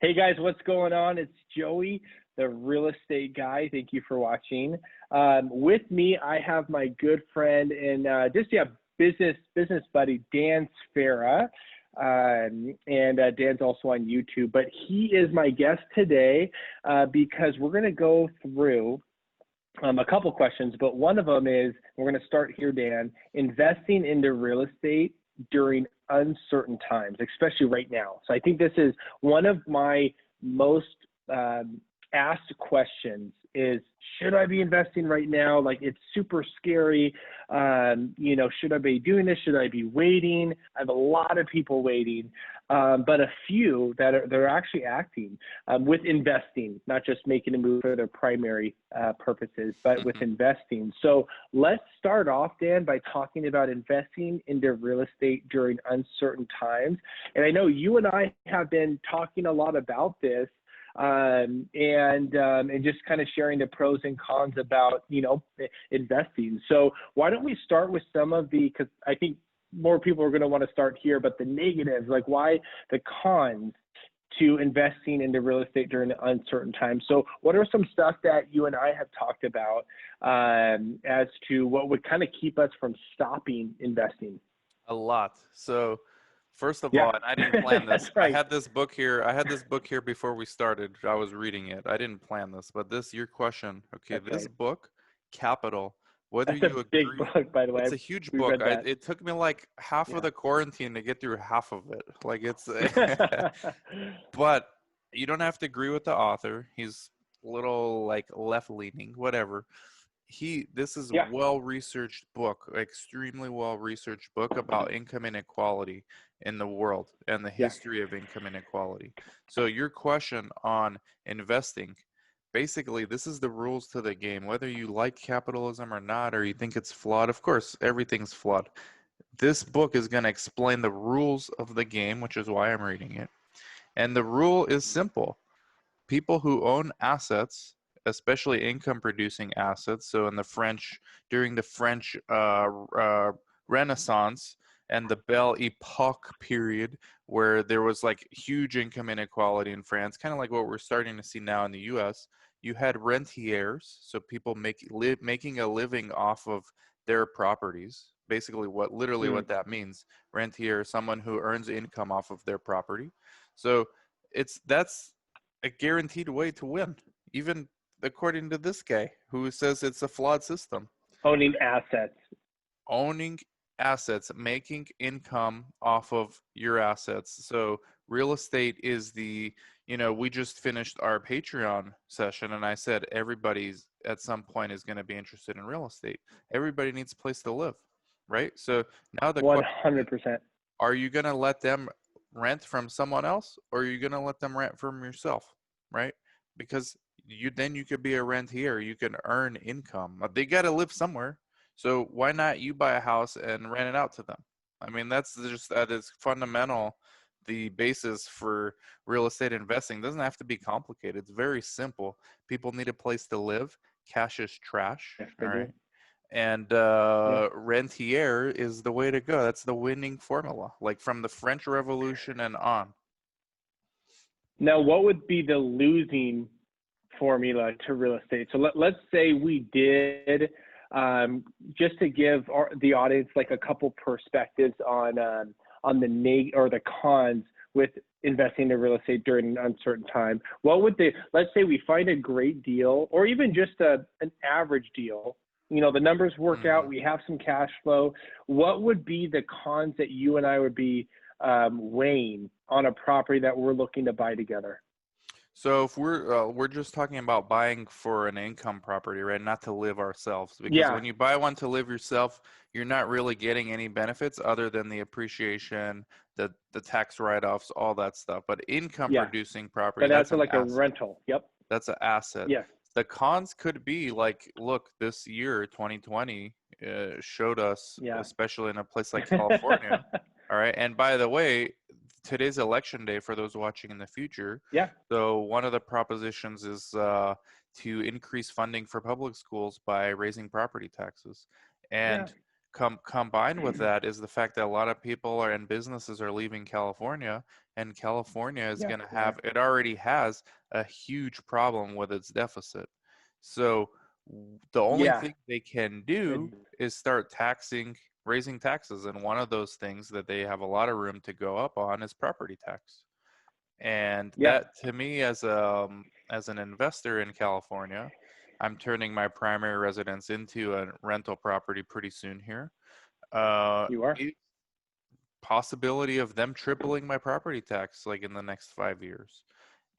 Hey guys, what's going on? It's Joey, the real estate guy. Thank you for watching. With me, I have my good friend and business buddy Dan Sfera, and Dan's also on YouTube. But he is my guest today because we're going to go through a couple questions. But one of them is, we're going to start here, Dan, investing into real estate during uncertain times, especially right now. So I think this is one of my most asked questions is, should I be investing right now? Like, it's super scary. Should I be doing this? Should I be waiting? I have a lot of people waiting, but a few they're actually acting with investing, not just making a move for their primary purposes, but with investing. So let's start off, Dan, by talking about investing into real estate during uncertain times. And I know you and I have been talking a lot about this, and just kind of sharing the pros and cons about, investing. So why don't we start with some of because I think more people are going to want to start here, but the negatives, like why the cons to investing into real estate during uncertain times. So what are some stuff that you and I have talked about as to what would kind of keep us from stopping investing? A lot. So first of Yeah. all, and I didn't plan this. That's right. I had this book here before we started. I was reading it. I didn't plan this, but your question. Okay, That's this right. book, Capital, whether That's you a big agree, book, by the way. it's a huge We book. read that. It took me like half of Yeah. the quarantine to get through half of it. Like it's, but you don't have to agree with the author. He's a little like left leaning, whatever. This is a Yeah. well-researched book, extremely well-researched book about income inequality in the world and the Yeah. history of income inequality. So your question on investing, basically this is the rules to the game. Whether you like capitalism or not, or you think it's flawed, of course everything's flawed. This book is going to explain the rules of the game, which is why I'm reading it. And the rule is simple. People who own assets, especially income producing assets, so during the French Renaissance and the Belle Epoque period, where there was like huge income inequality in France, kind of like what we're starting to see now in the US, you had rentiers, so people making a living off of their properties. Basically what that means. Rentier, someone who earns income off of their property. So that's a guaranteed way to win, even according to this guy who says it's a flawed system. Owning assets. Owning assets, making income off of your assets. So real estate is we just finished our Patreon session, and I said everybody's at some point is going to be interested in real estate. Everybody needs a place to live, right? So now the question is, 100%. are you going to let them rent from someone else, or are you going to let them rent from yourself, right? Because you could be a rentier. You can earn income. They got to live somewhere. So why not you buy a house and rent it out to them? I mean, that is fundamental. The basis for real estate investing doesn't have to be complicated. It's very simple. People need a place to live. Cash is trash. Yes, they All do. right. And Yeah. rentier is the way to go. That's the winning formula, like from the French Revolution and on. Now, what would be the losing formula to real estate? So let's say we did, just to give the audience like a couple perspectives on the cons with investing in real estate during an uncertain time. Let's say we find a great deal, or even just an average deal. The numbers work out, we have some cash flow. What would be the cons that you and I would be weighing on a property that we're looking to buy together? So if we're just talking about buying for an income property, right? Not to live ourselves, because Yeah. when you buy one to live yourself, you're not really getting any benefits other than the appreciation, the tax write-offs, all that stuff. But income Yeah. producing property, But that's that's an like a asset. rental. Yep. That's an asset. Yes. The cons could be like, look, this year, 2020, showed us, Yeah. especially in a place like California. All right. And by the way, today's election day for those watching in the future. Yeah. So one of the propositions is to increase funding for public schools by raising property taxes. Yeah. And Combined with that is the fact that a lot of people are and businesses are leaving California, and California is Yeah, going to they are. have, it already has a huge problem with its deficit. So the only Yeah. thing they can do is start raising taxes. And one of those things that they have a lot of room to go up on is property tax. And Yeah. that, to me, as an investor in California, I'm turning my primary residence into a rental property pretty soon here. You are. Is possibility of them tripling my property tax like in the next 5 years.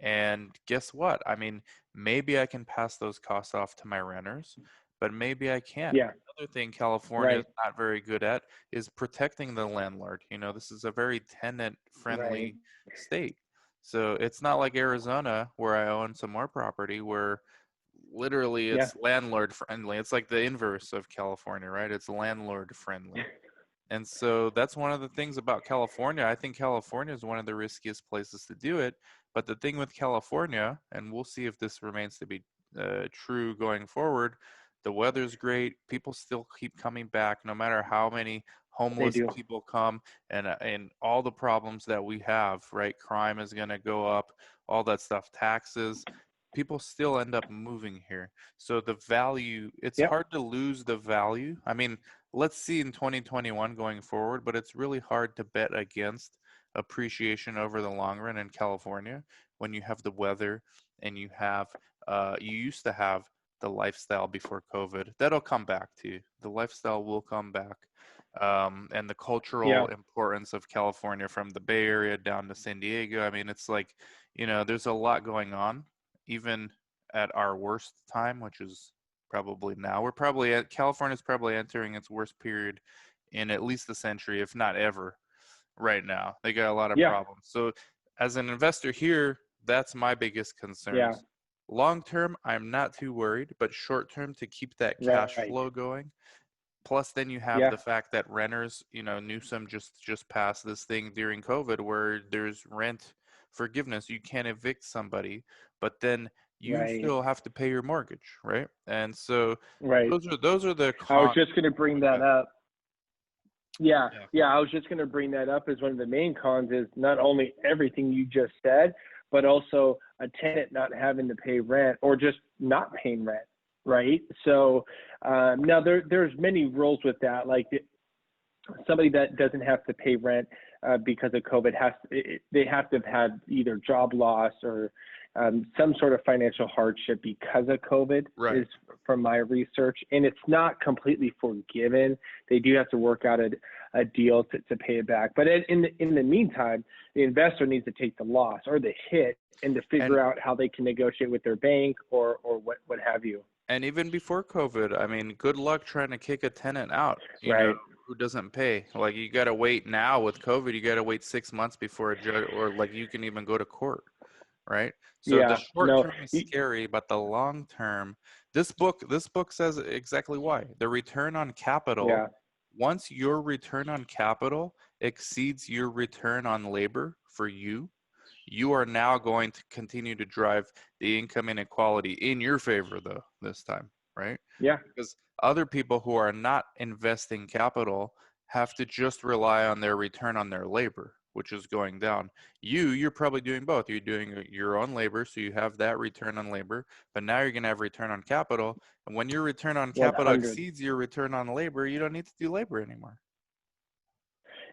And guess what? I mean, maybe I can pass those costs off to my renters, but maybe I can't. Yeah. Another thing California is Right. not very good at is protecting the landlord. This is a very Right. tenant-friendly state. So it's not like Arizona, where I own some more property, where literally Yeah. it's landlord friendly. It's like the inverse of California, right? It's landlord friendly. And so that's one of the things about California. I think California is one of the riskiest places to do it. But the thing with California, and we'll see if this remains to be true going forward, the weather's great. People still keep coming back, no matter how many They homeless do. people come, and all the problems that we have. Right, crime is going to go up, all that stuff, taxes. People still end up moving here. So the value, it's Yep. hard to lose the value. I mean, let's see in 2021 going forward, but it's really hard to bet against appreciation over the long run in California when you have the weather and you used to have the lifestyle before COVID. That'll come back to you. The lifestyle will come back. And the cultural Yeah. importance of California from the Bay Area down to San Diego. I mean, it's like, there's a lot going on, even at our worst time, which is probably now. California's probably entering its worst period in at least a century, if not ever, right now. They got a lot of Yeah. problems. So as an investor here, that's my biggest Yeah. concerns. Long term, I'm not too worried, but short term, to keep that cash Right. flow going. Plus, then you have Yeah. the fact that renters, Newsom just passed this thing during COVID where there's rent forgiveness. You can't evict somebody, but then you Right. still have to pay your mortgage, right? And so Right. those are the I was cons. just going to bring With that that. up. Yeah. Yeah. Yeah. I was just going to bring that up as one of the main cons is not only everything you just said, but also a tenant not having to pay rent or just not paying rent. Right. So now there's many rules with that. Like somebody that doesn't have to pay rent because of COVID they have to have had either job loss or some sort of financial hardship because of COVID, Right. is from my research. And it's not completely forgiven. They do have to work out a deal to pay it back. But in the meantime, the investor needs to take the loss or the hit and to And figure out how they can negotiate with their bank or what have you. and even before COVID, I mean, good luck trying to kick a tenant out, Right. who doesn't pay. Like, you got to wait now with COVID, you got to wait 6 months before a judge, or like you can even go to court, right? So the Yeah. short No. term is scary, but the long term, this book says exactly why. The return on capital, Yeah. once your return on capital exceeds your return on labor for you, you are now going to continue to drive the income inequality in your favor, though, this time, right? Yeah. Because other people who are not investing capital have to just rely on their return on their labor, which is going down. You're probably doing both. You're doing your own labor, so you have that return on labor, but now you're going to have return on capital. And when your return on capital 100. exceeds your return on labor, you don't need to do labor anymore.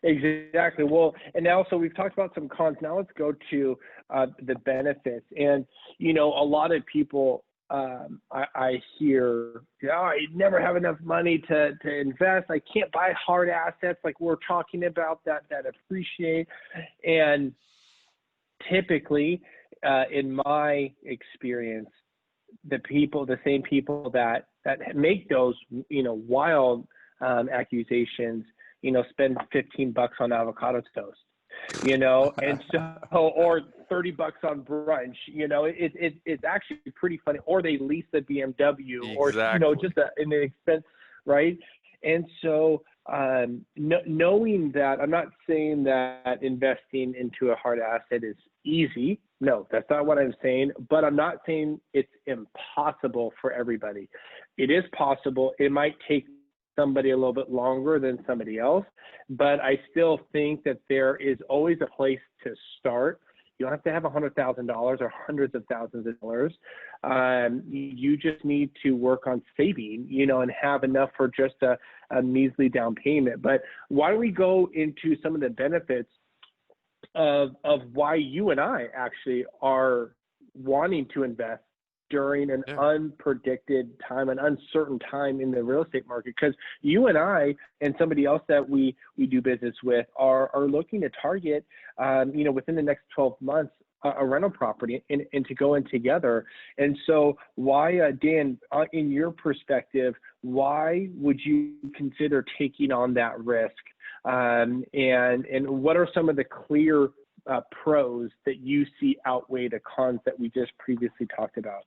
Exactly. Well, and now, so we've talked about some cons. Now let's go to the benefits. And, a lot of people, I hear, I never have enough money to invest. I can't buy hard assets like we're talking about that appreciate. And typically, in my experience, the same people that make those, wild accusations, spend $15 on avocado toast, and so, or $30 on brunch, it's actually pretty funny. Or they lease a BMW, or Exactly. just an expense, right? And so, knowing that, I'm not saying that investing into a hard asset is easy. No, that's not what I'm saying. But I'm not saying it's impossible for everybody. It is possible. It might take somebody a little bit longer than somebody else, but I still think that there is always a place to start. You don't have to have $100,000 or hundreds of thousands of dollars. You just need to work on saving, and have enough for just a measly down payment. But why don't we go into some of the benefits of why you and I actually are wanting to invest during an unpredicted time, an uncertain time in the real estate market? Because you and I and somebody else that we do business with are looking to target, within the next 12 months, a rental property and to go in together. And so why, Dan, in your perspective, why would you consider taking on that risk? And what are some of the clear pros that you see outweigh the cons that we just previously talked about?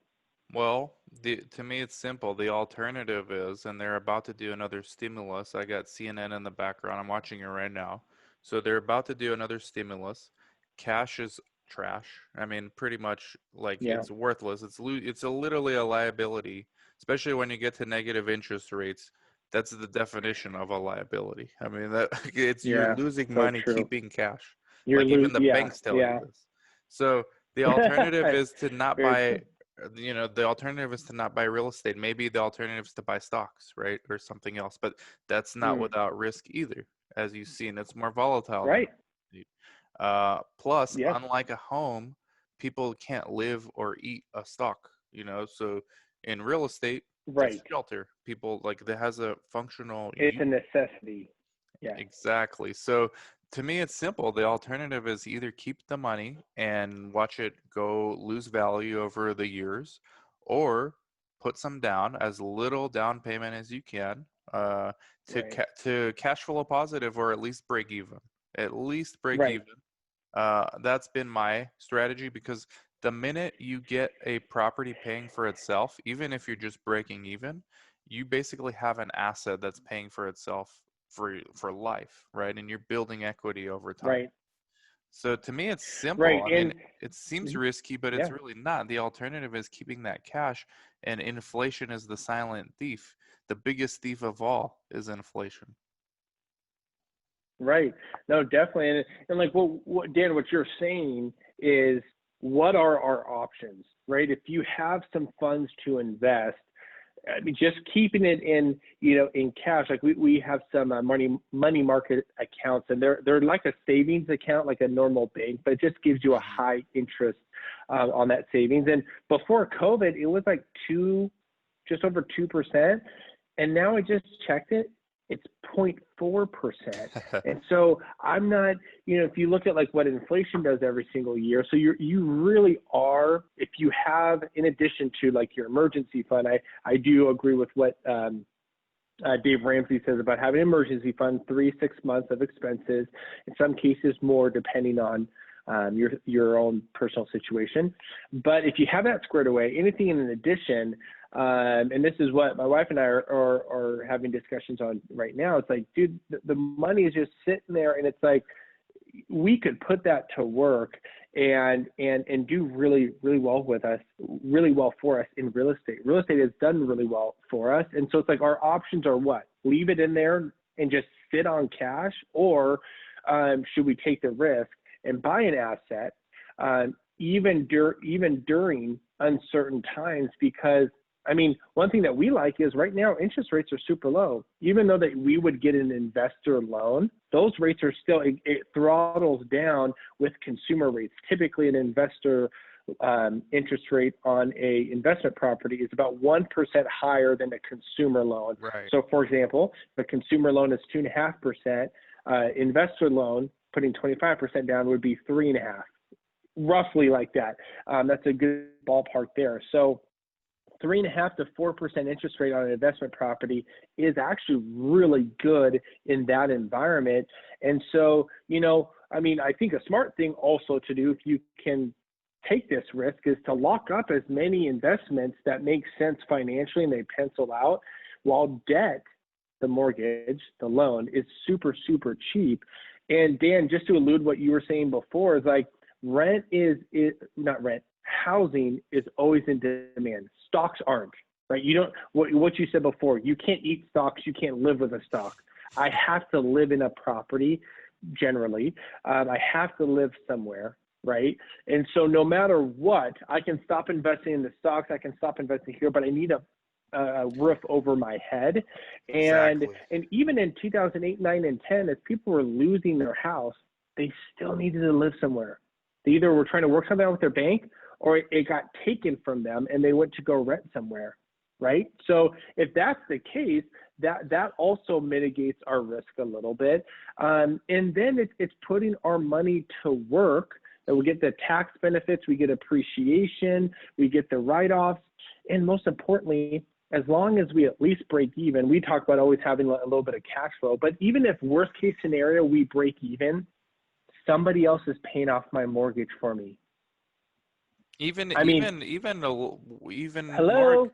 Well, to me, it's simple. The alternative is, and they're about to do another stimulus. I got CNN in the background. I'm watching it right now. So they're about to do another stimulus. Cash is trash. I mean, pretty much like Yeah. it's worthless. It's literally a liability, especially when you get to negative interest rates. That's the definition of a liability. I mean, you're Yeah. losing So money true. keeping cash. You're Like even the yeah. banks tell you Yeah. this. So the alternative is to not Very buy true. the alternative is to not buy real estate. Maybe the alternative is to buy stocks, right? Or something else, but that's not Mm. without risk either. As you've seen, it's more volatile than Right. real estate. Plus, Yes. unlike a home, people can't live or eat a stock, so in real estate, it's Right. shelter. People like that has a functional It's use. a necessity. Yes. Exactly. So to me, it's simple. The alternative is either keep the money and watch it go lose value over the years, or put some down, as little down payment as you can, Right. to cash flow positive, or at least break even. At least break Right. even. That's been my strategy, because the minute you get a property paying for itself, even if you're just breaking even, you basically have an asset that's paying for itself for life, right? And you're building equity over time. Right. So to me, it's Right. simple. I mean, And it seems mhm, risky, but it's yeah. really not. The alternative is keeping that cash, and inflation is the silent thief. The biggest thief of all is inflation. Right. No, definitely. And like what Dan, what you're saying is, what are our options, right? If you have some funds to invest, I mean, just keeping it in cash. Like we have some money market accounts, and they're like a savings account, like a normal bank, but it just gives you a Hmm. high interest on that savings. And before COVID, it was like just over 2%, and now I just checked it. It's 0.4%. And so I'm not, if you look at like what inflation does every single year, so you really are, if you have, in addition to like your emergency fund, I do agree with what Dave Ramsey says about having an emergency fund, 3-6 months of expenses, in some cases more, depending on your own personal situation. But if you have that squared away, anything in addition, and this is what my wife and I are having discussions on right now. It's like, dude, the money is just sitting there, and it's like, we could put that to work and do really, really well for us in real estate. Real estate has done really well for us. And so it's like, our options are what? Leave it in there and just sit on cash, or should we take the risk and buy an asset, even during uncertain times? Because I mean, one thing that we like is right now interest rates are super low. Even though that we would get an investor loan, those rates are still, it throttles down with consumer rates. Typically, an investor interest rate on a investment property is about 1% higher than a consumer loan. Right. So, for example, the consumer loan is 2.5%. Investor loan, putting 25% down, would be 3.5%, roughly like that. That's a good ballpark there. So 3.5 to 4% interest rate on an investment property is actually really good in that environment. And so, I mean, I think a smart thing also to do, if you can take this risk, is to lock up as many investments that make sense financially and they pencil out, while debt, the mortgage, the loan, is super, super cheap. And Dan, just to allude what you were saying before, is like, housing is always in demand. Stocks aren't. right? You don't, what you said before, you can't eat stocks, you can't live with a stock. I have to live in a property generally. I have to live somewhere, right? And so no matter what, I can stop investing in the stocks, I can stop investing here, but I need a roof over my head. And Exactly. and even in 2008, 9, and 10, as people were losing their house, they still needed to live somewhere. They either were trying to work something out with their bank, or it got taken from them and they went to go rent somewhere, right? So if that's the case, that also mitigates our risk a little bit. And then it's putting our money to work. And we get the tax benefits, we get appreciation, we get the write-offs, and most importantly, as long as we at least break even, we talk about always having a little bit of cash flow, but even if worst case scenario, we break even, somebody else is paying off my mortgage for me. Even I mean, even even a- hello?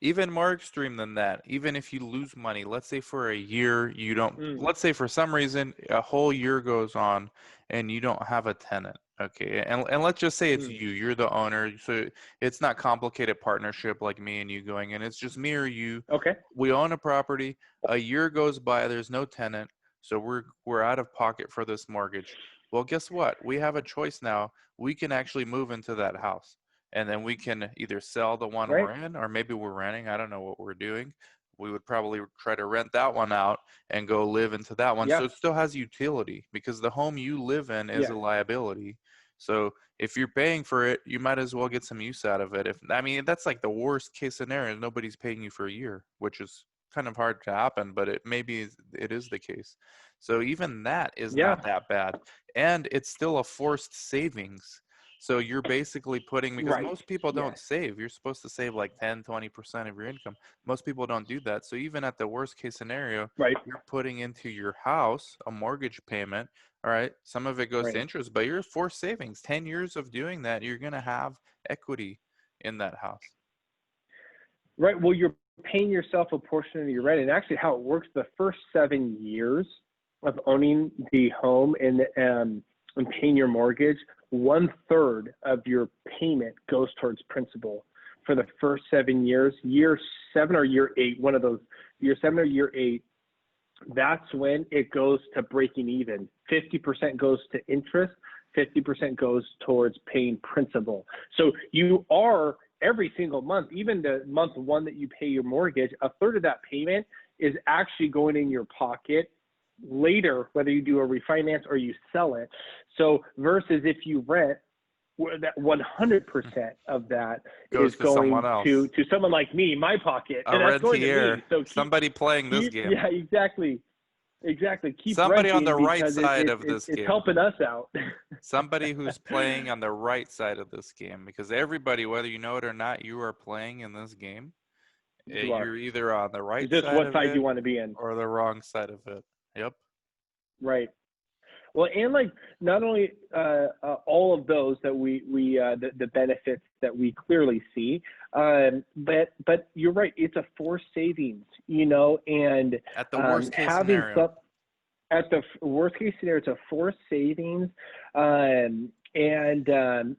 even more extreme than that. Even if you lose money, let's say for a year you don't. Mm, Let's say for some reason a whole year goes on and you don't have a tenant. Okay, and let's just say it's mm, you. You're the owner, so it's not complicated partnership like me and you going in. It's just me or you. okay, We own a property. A year goes by. There's no tenant, so we're out of pocket for this mortgage. Well, guess what? We have a choice now. We can actually move into that house, and then we can either sell the one right? we're in, or maybe we're renting. I don't know what we're doing. We would probably try to rent that one out and go live into that one. So Yeah, it still has utility because the home you live in is a yeah, liability. So if you're paying for it, you might as well get some use out of it. If I mean, that's like the worst case scenario. Nobody's paying you for a year, which is kind of hard to happen, but it is the case. So even that is yeah, not that bad, and it's still a forced savings. So you're basically putting, because right. most people Yes, don't save. You're supposed to save like 10, 20% of your income. Most people don't do that. So even at the worst case scenario, right, you're putting into your house a mortgage payment. All right. Some of it goes to right. interest, but you're forced savings. 10 years of doing that, you're going to have equity in that house. Right. Well, you're paying yourself a portion of your rent. And actually, how it works, the first 7 years of owning the home and paying your mortgage, 1/3 of your payment goes towards principal for the first 7 years. Year 7 or year 8, one of those, year 7 or year 8, that's when it goes to breaking even. 50% goes to interest, 50% goes towards paying principal. So you are every single month, even the month one that you pay your mortgage, 1/3 of that payment is actually going in your pocket later, whether you do a refinance or you sell it. So versus if you rent, where that 100% of that is Goes to someone going else, to someone like me, my pocket, a and that's going to rentier, me. So somebody playing this game, yeah, exactly. Exactly. Keep somebody on renting the right because side of this it's game. helping us out. Somebody who's playing on the right side of this game, because everybody, whether you know it or not, you are playing in this game. You are. You're either on the right It's just side what of side it you want to be in. or the wrong side of it. Yep. Right. Well, and like not only all of those that the benefits that we clearly see, but you're right. It's a forced savings, and At the worst case having scenario. some at the worst case scenario, it's a forced savings, um, and um,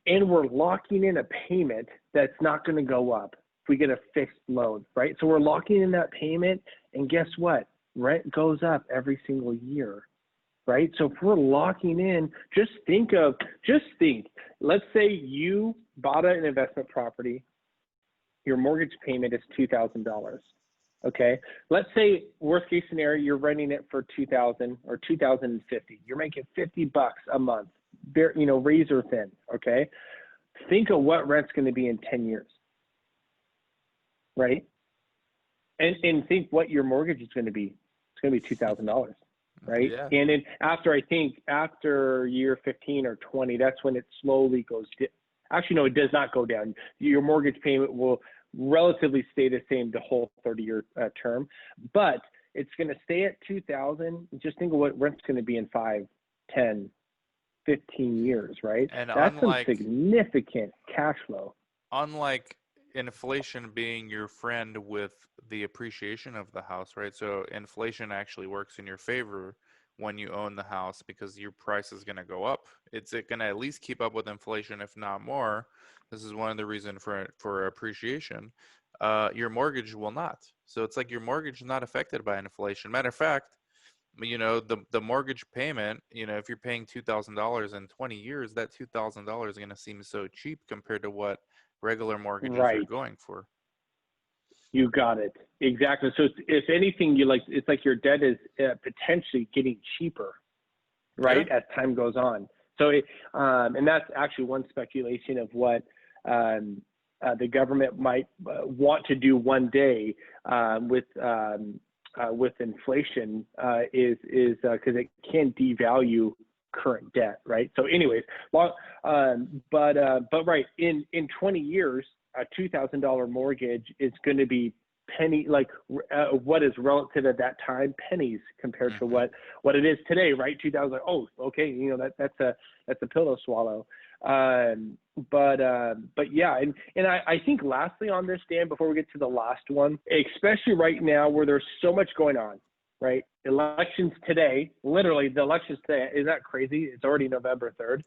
and we're locking in a payment that's not going to go up if we get a fixed loan, right? So we're locking in that payment, and guess what? Rent goes up every single year, right? So if we're locking in, just think, let's say you bought an investment property, your mortgage payment is $2,000. Okay. Let's say worst case scenario, you're renting it for 2,000 or 2,050. You're making $50 a month, razor thin. Okay. Think of what rent's going to be in 10 years, right? And think what your mortgage is going to be. It's going to be $2,000, right? Yeah. And then after year 15 or 20, that's when it slowly goes. Actually, no, it does not go down. Your mortgage payment will relatively stay the same the whole 30-year term, but it's going to stay at 2,000. Just think of what rent's going to be in 5, 10, 15 years, right? And That's some significant cash flow. unlike inflation being your friend with the appreciation of the house, right? So inflation actually works in your favor when you own the house because your price is going to go up. It's going to at least keep up with inflation, if not more. This is one of the reasons for appreciation. Your mortgage will not. So it's like your mortgage is not affected by inflation. Matter of fact, the mortgage payment, if you're paying $2,000 in 20 years, that $2,000 is going to seem so cheap compared to what regular mortgages are Right. going for. You got it. Exactly. So if anything, it's like your debt is potentially getting cheaper, Yeah. right, as time goes on. So and that's actually one speculation of what the government might want to do one day with inflation is because it can devalue current debt, right? So, anyways, but right in 20 years, a $2,000 mortgage is going to be what is relative at that time, pennies compared to Mm-hmm. what it is today, right? 2000. Oh, okay, that's a pill to swallow. But yeah, and I think lastly on this, Dan, before we get to the last one, especially right now where there's so much going on, right? Elections today, literally the elections today, is that crazy? It's already November 3rd.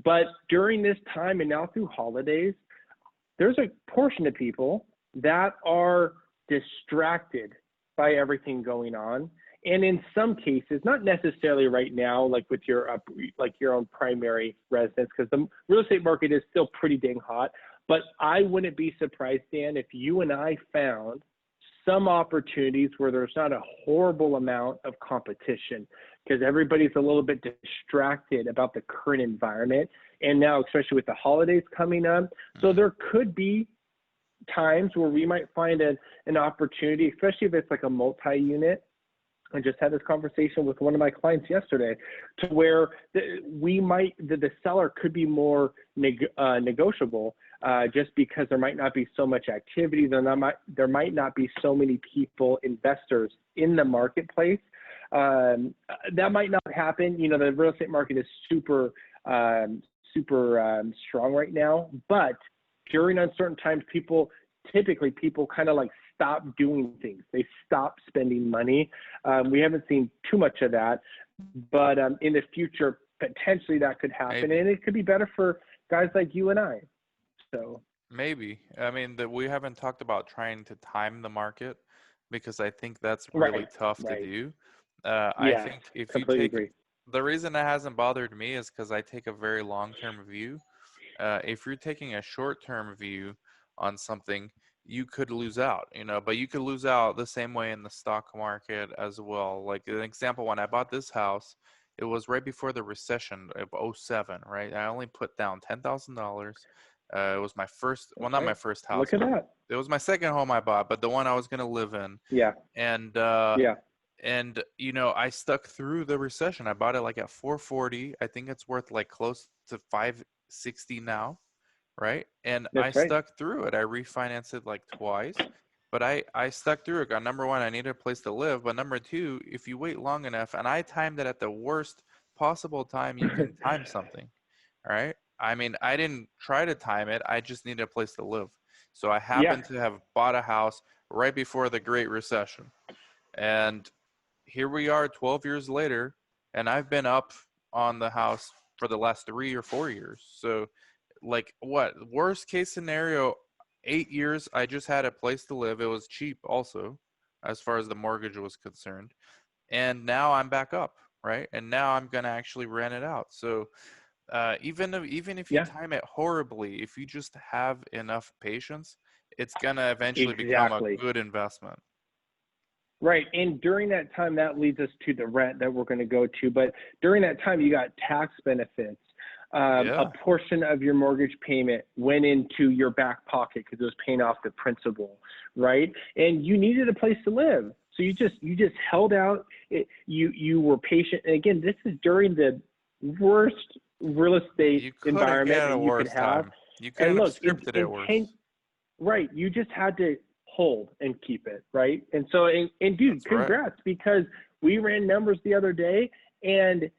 But during this time and now through holidays, there's a portion of people that are distracted by everything going on. And in some cases, not necessarily right now, like with your own primary residence, because the real estate market is still pretty dang hot. But I wouldn't be surprised, Dan, if you and I found some opportunities where there's not a horrible amount of competition, because everybody's a little bit distracted about the current environment. And now, especially with the holidays coming up, so there could be times where we might find an opportunity, especially if it's like a multi-unit. I just had this conversation with one of my clients yesterday, to where the seller could be more negotiable, just because there might not be so much activity. There might not be so many people, investors in the marketplace. That might not happen. The real estate market is super strong right now, but during uncertain times, people kind of like stop doing things. They stop spending money. We haven't seen too much of that, but in the future, potentially that could happen. Maybe. And it could be better for guys like you and I. So Maybe. I mean, that we haven't talked about trying to time the market because I think that's really right, tough to right. do. I Yes, think if you completely take agree. the reason it hasn't bothered me is because I take a very long-term view. If you're taking a short-term view on something, you could lose out, but you could lose out the same way in the stock market as well. Like an example, when I bought this house, it was right before the recession of '07, right? I only put down $10,000. It was my first, well, not Okay, my first house, look at but that. it was my second home I bought, but the one I was going to live in. Yeah, And yeah. I stuck through the recession. I bought it like at 440. I think it's worth like close to 560 now, right? And I That's right. stuck through it. I refinanced it like twice, but I stuck through it. Number one, I needed a place to live, but number two, if you wait long enough, and I timed it at the worst possible time you can time something, right? I mean, I didn't try to time it. I just needed a place to live. So I Yeah, happened to have bought a house right before the Great Recession. And here we are 12 years later, and I've been up on the house for the last 3 or 4 years. So, like, what worst case scenario, 8 years, I just had a place to live. It was cheap also, as far as the mortgage was concerned. And now I'm back up, right? And now I'm going to actually rent it out. So, even if you yeah, time it horribly, if you just have enough patience, it's going to eventually become a exactly. good investment. Right. And during that time, that leads us to the rent that we're going to go to. But during that time, you got tax benefits. A Yeah. portion of your mortgage payment went into your back pocket because it was paying off the principal, right? And you needed a place to live. So you just held out. You were patient. And again, this is during the worst real estate You couldn't environment get that a you could worse have. time. You couldn't And have look, scripted it in 10, worse. right, you just had to hold and keep it, right? And so, and dude, That's right. congrats, because we ran numbers the other day and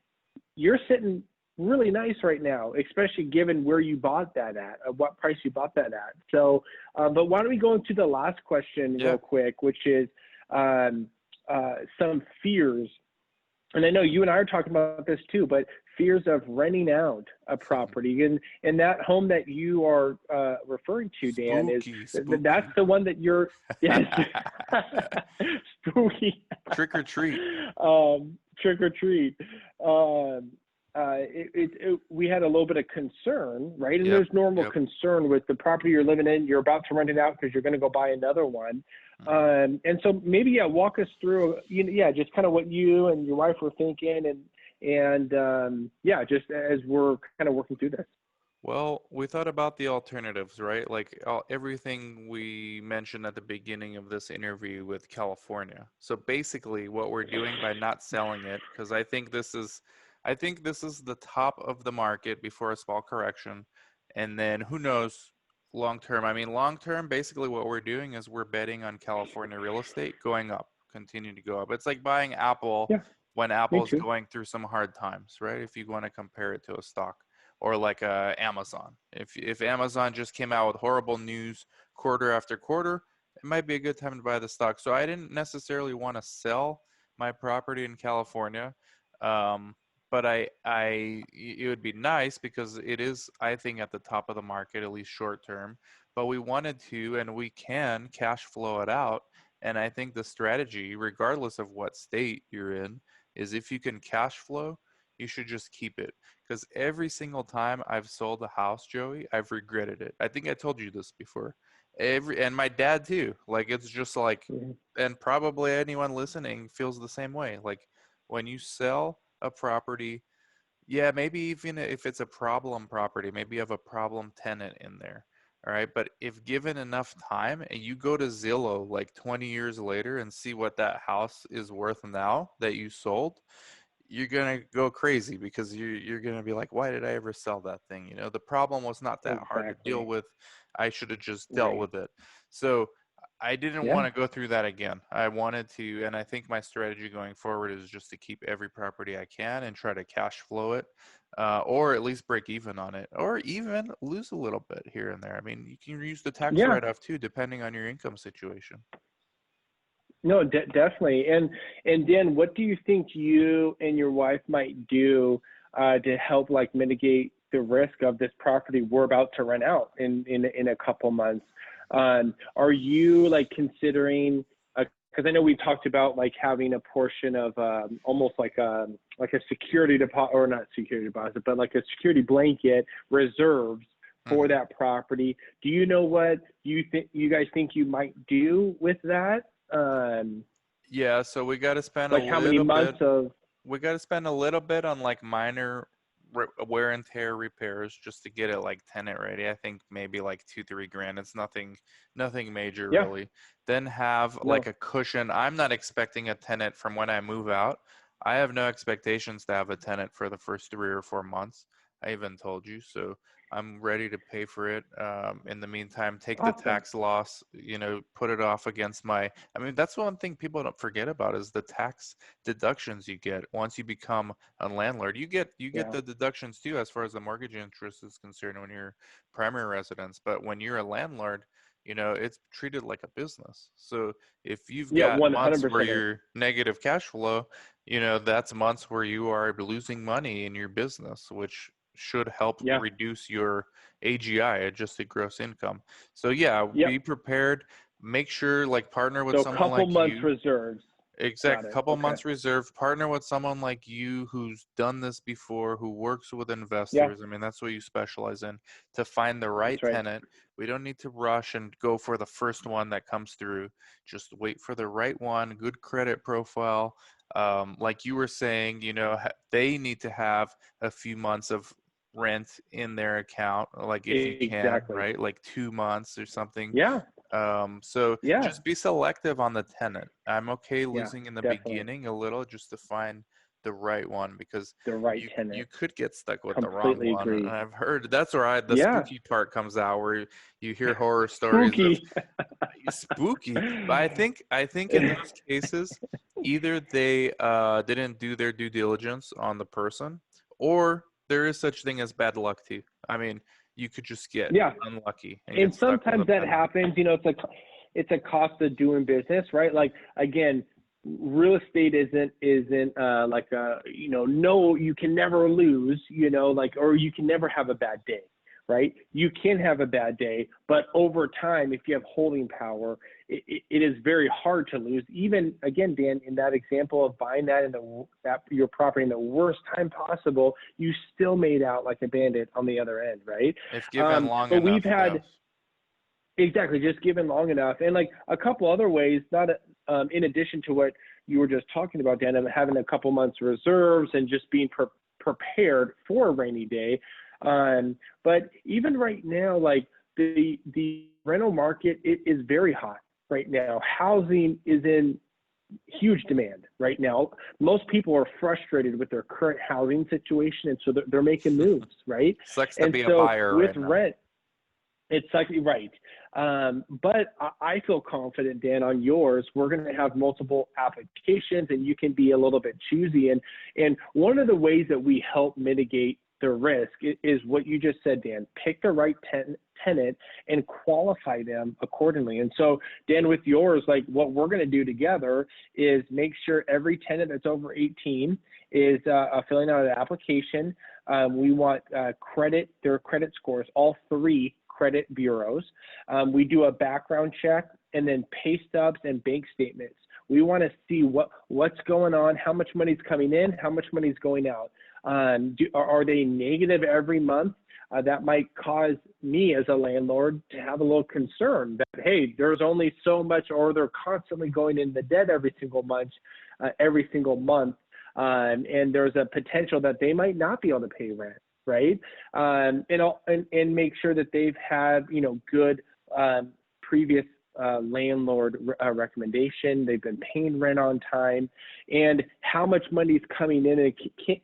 you're sitting really nice right now, especially given where you bought that at, what price you bought that at. So, but why don't we go into the last question Yeah. real quick, which is some fears and I know you and I are talking about this too, but fears of renting out a property, and that home that you are referring to, Dan, is Spooky, that's spooky. the one that you're, yes, spooky, Trick or treat. trick or treat. We had a little bit of concern, right? And Yep. there's normal Yep. concern with the property you're living in. You're about to rent it out because you're going to go buy another one. Mhm. And so maybe, yeah, walk us through, just kind of what you and your wife were thinking, and yeah, just as we're kind of working through this. Well, we thought about the alternatives, right? Like everything we mentioned at the beginning of this interview with California. So basically, what we're doing by not selling it, because I think this is the top of the market before a small correction, and then who knows long term. I mean, long term, basically what we're doing is we're betting on California real estate going up, continuing to go up. It's like buying Apple Yeah, when me Apple's too. going through some hard times, right? If you want to compare it to a stock or like Amazon. If Amazon just came out with horrible news quarter after quarter, it might be a good time to buy the stock. So I didn't necessarily want to sell my property in California, but it would be nice because it is, I think, at the top of the market, at least short term. But we wanted to, and we can cash flow it out. And I think the strategy, regardless of what state you're in, is if you can cash flow, you should just keep it. Because every single time I've sold a house, Joey, I've regretted it. I think I told you this before. And my dad too. Like it's just like, Mhm. and probably anyone listening feels the same way. Like when you sell a property, yeah, maybe even if it's a problem property, maybe you have a problem tenant in there. All right. But if given enough time and you go to Zillow like 20 years later and see what that house is worth now that you sold, you're gonna go crazy because you're gonna be like, why did I ever sell that thing? You know, the problem was not that hard to deal Exactly. with. I should have just dealt Right. with it. So I didn't Yeah. want to go through that again. I wanted to, and I think my strategy going forward is just to keep every property I can and try to cash flow it, or at least break even on it, or even lose a little bit here and there. I mean, you can use the tax Yeah. write-off too, depending on your income situation. No, definitely. And Dan, what do you think you and your wife might do to help like mitigate the risk of this property we're about to rent out in a couple months? Are you like considering? Because I know we talked about like having a portion of almost like a security deposit, or not security deposit, but like a security blanket reserves for Mhm. that property. Do you know what you guys think you might do with that? Um, Yeah, so we got to spend a like how many little months bit of, we got to spend a little bit on like minor wear and tear repairs just to get it like tenant ready. I think maybe like 2-3 grand. It's nothing major yeah, really. Then have like no, a cushion. I'm not expecting a tenant from when I move out. I have no expectations to have a tenant for the first 3 or 4 months. I even told you so. I'm ready to pay for it. In the meantime, take the awesome. tax loss. You know, put it off against my. I mean, that's one thing people don't forget about is the tax deductions you get once you become a landlord. You get Yeah, the deductions too as far as the mortgage interest is concerned when you're primary residence. But when you're a landlord, you know, it's treated like a business. So if you've yeah, got months where 100% is. you're negative cash flow, you know, that's months where you are losing money in your business, which should help Yeah, reduce your AGI, adjusted gross income. So yeah, yep. be prepared. Make sure like partner with So a someone couple like months you. reserves. Got Exact. it. Couple Okay. months reserved. Partner with someone like you who's done this before, who works with Yeah, investors. I mean, that's what you specialize in to find the right that's right. tenant. We don't need to rush and go for the first one that comes through. Just wait for the right one, good credit profile. Like you were saying, you know, they need to have a few months of rent in their account, like if you can, Exactly. right? Like 2 months or something. Yeah, So yeah, just be selective on the tenant. I'm okay yeah, losing in the definitely. beginning a little just to find the right one because The right you tenant. could get stuck with the wrong Completely one. And agree. I've heard that's where the Yeah, spooky part comes out where you hear horror stories of spooky. spooky. But I think in those cases, either they didn't do their due diligence on the person, or there is such thing as bad luck too. I mean, you could just get Yeah, unlucky and and get stuck with sometimes a that tenant. happens. You know, it's a cost of doing business, right? Like again, real estate isn't like no, you can never lose, like, or you can never have a bad day, right? You can have a bad day, but over time, if you have holding power, it is very hard to lose. Even again, Dan, in that example of buying your property in the worst time possible, you still made out like a bandit on the other end, right? If given long But enough, we've had yes. exactly just given long enough, and like a couple other ways, not in addition to what you were just talking about, Dan, of having a couple months reserves and just being prepared for a rainy day. But even right now, like the rental market is very hot right now. Housing is in huge demand right now. Most people are frustrated with their current housing situation, and so they're making moves, right? Sucks to And be a so buyer with right now. rent, it's like, right. But I feel confident, Dan, on yours, we're going to have multiple applications and you can be a little bit choosy. And one of the ways that we help mitigate the risk is what you just said, Dan. Pick the right tenant and qualify them accordingly. And so, Dan, with yours, like what we're going to do together is make sure every tenant that's over 18 is filling out an application. We want their credit scores, all three credit bureaus. We do a background check and then pay stubs and bank statements. We want to see what's going on, how much money's coming in, how much money's going out. Are they negative every month? That might cause me as a landlord to have a little concern that, hey, there's only so much, or they're constantly going in the debt every single month. And there's a potential that they might not be able to pay rent, right? And make sure that they've had, good previous landlord recommendation. They've been paying rent on time, and how much money is coming in. And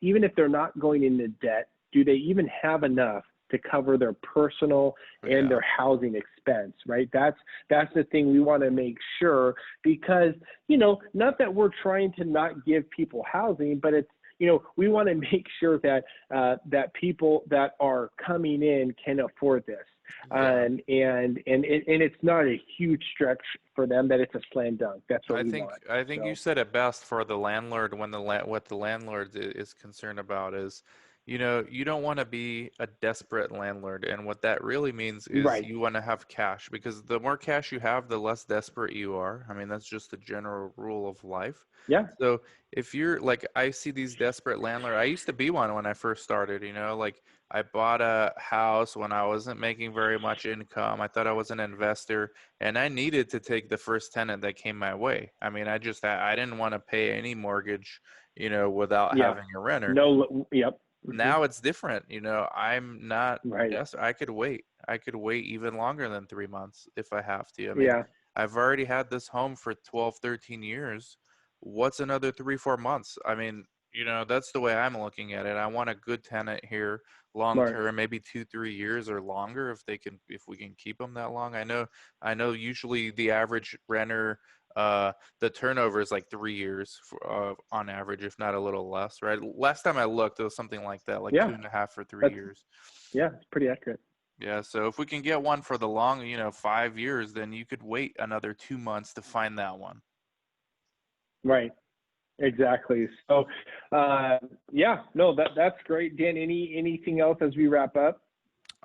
even if they're not going into debt, do they even have enough to cover their personal and their housing expense, right? That's the thing we want to make sure, because, not that we're trying to not give people housing, but it's, we want to make sure that that people that are coming in can afford this. And it's not a huge stretch for them, that it's a slam dunk. That's what we want. I think you said it best for the landlord when what the landlord is concerned about is, you don't want to be a desperate landlord. And what that really means is Right. you want to have cash, because the more cash you have, the less desperate you are. I mean, that's just the general rule of life. Yeah. So if you're like, I see these desperate landlords. I used to be one when I first started, like I bought a house when I wasn't making very much income. I thought I was an investor, and I needed to take the first tenant that came my way. I mean, I didn't want to pay any mortgage, without Yeah. having a renter. No. Yep. Now it's different. I'm not Right. I could wait. I could wait even longer than 3 months if I have to. I mean, Yeah. I've already had this home for 12, 13 years. What's another 3, 4 months? I mean, that's the way I'm looking at it. I want a good tenant here long Smart. term, maybe 2, 3 years or longer if we can keep them that long. I know usually the average renter, the turnover is like 3 years on average, if not a little less, right? Last time I looked, it was something like that, like Yeah. 2.5 or 3 That's, years. yeah, it's pretty accurate. Yeah, so if we can get one for the long, 5 years, then you could wait another 2 months to find that one. Right. Exactly. So, yeah, no, that's great. Dan, anything else as we wrap up?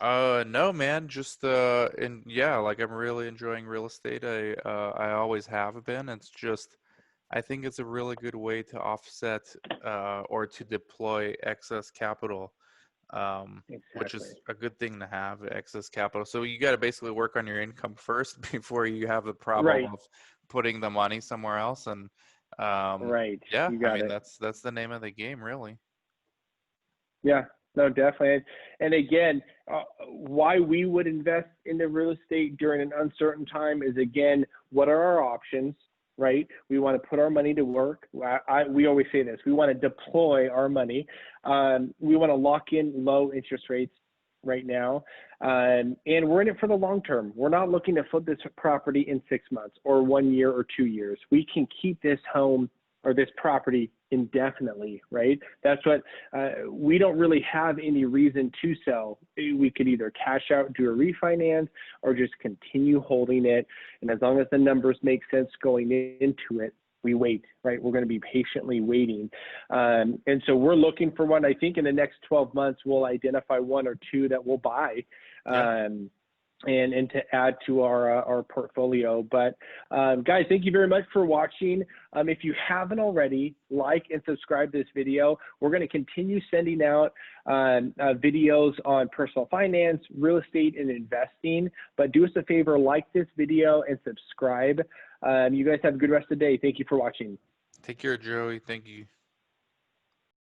No, man, just and yeah, like I'm really enjoying real estate. I always have been. It's just I think it's a really good way to offset or to deploy excess capital, which Exactly. is a good thing to have, excess capital. So you got to basically work on your income first before you have the problem Right. of putting the money somewhere else. And Right. yeah, You I got mean it. that's the name of the game, really. Yeah, no, definitely. And again, why we would invest into real estate during an uncertain time is, again, what are our options, right? We want to put our money to work. We always say this. We want to deploy our money. We want to lock in low interest rates right now. And we're in it for the long term. We're not looking to flip this property in 6 months or 1 year or 2 years. We can keep this home or this property indefinitely, right? That's what we don't really have any reason to sell. We could either cash out, do a refinance, or just continue holding it. And as long as the numbers make sense going into it, we wait, right? We're going to be patiently waiting. And so we're looking for one. I think in the next 12 months, we'll identify one or two that we'll buy. Yeah. And to add to our portfolio. But guys, thank you very much for watching. If you haven't already, like and subscribe to this video. We're going to continue sending out videos on personal finance, real estate, and investing. But do us a favor, like this video and subscribe. You guys have a good rest of the day. Thank you for watching. Take care, Joey. Thank you.